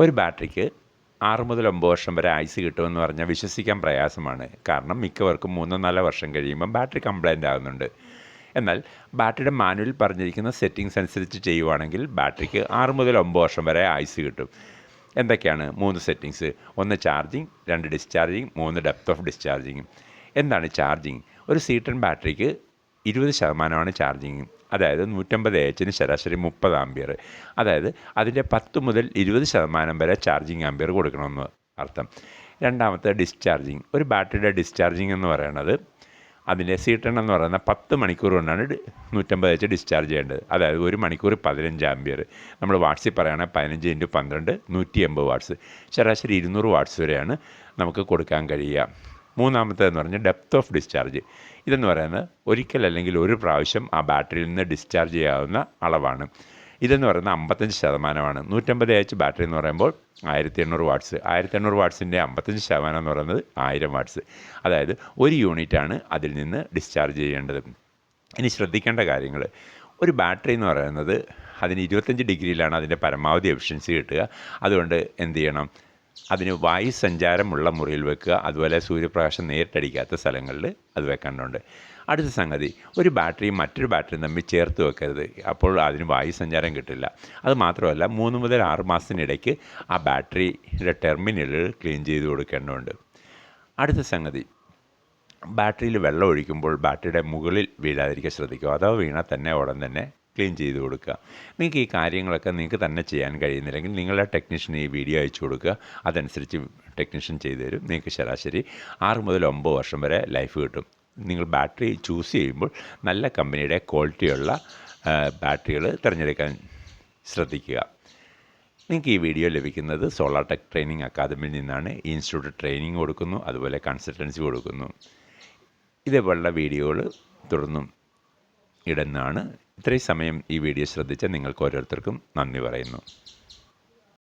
ഒരു ബാറ്ററിക്ക് 6 മുതൽ 9 വർഷം വരെ ആയുസ് കിട്ടുമെന്ന് പറഞ്ഞാൽ വിശ്വസിക്കാൻ പ്രയാസമാണ്. കാരണം മിക്കവർക്കും 3-4 വർഷം കഴിയുമ്പം ബാറ്ററി കംപ്ലൈൻ്റ് ആകുന്നുണ്ട്. എന്നാൽ ബാറ്ററിയുടെ മാനുവലിൽ പറഞ്ഞിരിക്കുന്ന സെറ്റിങ്സ് അനുസരിച്ച് ചെയ്യുവാണെങ്കിൽ ബാറ്ററിക്ക് 6 മുതൽ 9 വർഷം വരെ ആയുസ് കിട്ടും. എന്തൊക്കെയാണ് 3 settings? 1 charging, 2 discharging, 3 depth of discharging. എന്താണ് ചാർജിങ്? ഒരു C10 ബാറ്ററിക്ക് 20% ചാർജിങ്. അതായത് 150 AHന് ശരാശരി 30 ആംപിയർ. അതായത് അതിൻ്റെ 10 മുതൽ 20% വരെ ചാർജിങ് ആംപിയർ കൊടുക്കണമെന്ന് അർത്ഥം. രണ്ടാമത്തെ ഡിസ്ചാർജിങ്. ഒരു ബാറ്ററിയുടെ ഡിസ്ചാർജിങ് എന്ന് പറയുന്നത് അതിൻ്റെ C10 എന്ന് പറയുന്ന 10 മണിക്കൂർ കൊണ്ടാണ് 150 AH ഡിസ്ചാർജ് ചെയ്യേണ്ടത്. അതായത് 1 മണിക്കൂർ 15 ആംപിയർ. നമ്മൾ വാട്ട്സിൽ പറയുകയാണെങ്കിൽ 15 × 12 180 വാട്ട്സ്. ശരാശരി 200 വാട്ട്സ് വരെയാണ് നമുക്ക് കൊടുക്കാൻ കഴിയുക. മൂന്നാമത്തേതെന്ന് പറഞ്ഞാൽ ഡെപ്ത് ഓഫ് ഡിസ്ചാർജ്. ഇതെന്ന് പറയുന്നത് ഒരിക്കൽ അല്ലെങ്കിൽ ഒരു പ്രാവശ്യം ആ ബാറ്ററിയിൽ നിന്ന് ഡിസ്ചാർജ് ചെയ്യാവുന്ന അളവാണ്. ഇതെന്ന് പറയുന്നത് 55%. 150 AH ബാറ്ററി എന്ന് പറയുമ്പോൾ 1800 വാട്ട്സ്. 1800 വാട്ട്സിൻ്റെ 55% എന്ന് പറയുന്നത് 1000 വാട്ട്സ്. അതായത് 1 യൂണിറ്റാണ് അതിൽ നിന്ന് ഡിസ്ചാർജ് ചെയ്യേണ്ടത്. ഇനി ശ്രദ്ധിക്കേണ്ട കാര്യങ്ങൾ, ഒരു ബാറ്ററി എന്ന് പറയുന്നത് അതിന് 25 ഡിഗ്രിയിലാണ് അതിൻ്റെ പരമാവധി എഫിഷ്യൻസി കിട്ടുക. അതുകൊണ്ട് എന്ത് ചെയ്യണം? അതിന് വായു സഞ്ചാരമുള്ള മുറിയിൽ വെക്കുക. അതുപോലെ സൂര്യപ്രകാശം നേരിട്ടടിക്കാത്ത സ്ഥലങ്ങളിൽ അത് വെക്കേണ്ടതുണ്ട്. അടുത്ത സംഗതി, ഒരു ബാറ്ററിയും മറ്റൊരു ബാറ്ററിയും തമ്മിൽ ചേർത്ത് വെക്കരുത്. അപ്പോൾ അതിന് വായു സഞ്ചാരം കിട്ടില്ല. അത് മാത്രമല്ല 3 മുതൽ 6 മാസത്തിനിടയ്ക്ക് ആ ബാറ്ററിയുടെ ടെർമിനലുകൾ ക്ലീൻ ചെയ്ത് കൊടുക്കേണ്ടതുണ്ട്. അടുത്ത സംഗതി, ബാറ്ററിയിൽ വെള്ളം ഒഴിക്കുമ്പോൾ ബാറ്ററിയുടെ മുകളിൽ വീഴാതിരിക്കാൻ ശ്രദ്ധിക്കുക. അഥവാ വീണാൽ തന്നെ ഉടൻ തന്നെ ക്ലീൻ ചെയ്ത് കൊടുക്കുക. നിങ്ങൾക്ക് ഈ കാര്യങ്ങളൊക്കെ നിങ്ങൾക്ക് തന്നെ ചെയ്യാൻ കഴിയുന്നില്ലെങ്കിൽ നിങ്ങളുടെ ടെക്നീഷ്യന് ഈ വീഡിയോ അയച്ചു കൊടുക്കുക. അതനുസരിച്ച് ടെക്നീഷ്യൻ ചെയ്തു തരും. നിങ്ങൾക്ക് ശരാശരി 6 മുതൽ 9 വർഷം വരെ ലൈഫ് കിട്ടും. നിങ്ങൾ ബാറ്ററി ചൂസ് ചെയ്യുമ്പോൾ നല്ല കമ്പനിയുടെ ക്വാളിറ്റിയുള്ള ബാറ്ററികൾ തിരഞ്ഞെടുക്കാൻ ശ്രദ്ധിക്കുക. നിങ്ങൾക്ക് ഈ വീഡിയോ ലഭിക്കുന്നത് സോളാർ ടെക് ട്രെയിനിങ് അക്കാദമിയിൽ നിന്നാണ്. ഈ ഇൻസ്റ്റിറ്റ്യൂട്ട് ട്രെയിനിങ് കൊടുക്കുന്നു, അതുപോലെ കൺസൾട്ടൻസി കൊടുക്കുന്നു. ഇതേപോലുള്ള വീഡിയോകൾ തുടർന്നും ഇടുന്നതാണ്. ഇത്രയും സമയം ഈ വീഡിയോ ശ്രദ്ധിച്ച നിങ്ങൾക്ക് ഓരോരുത്തർക്കും നന്ദി പറയുന്നു.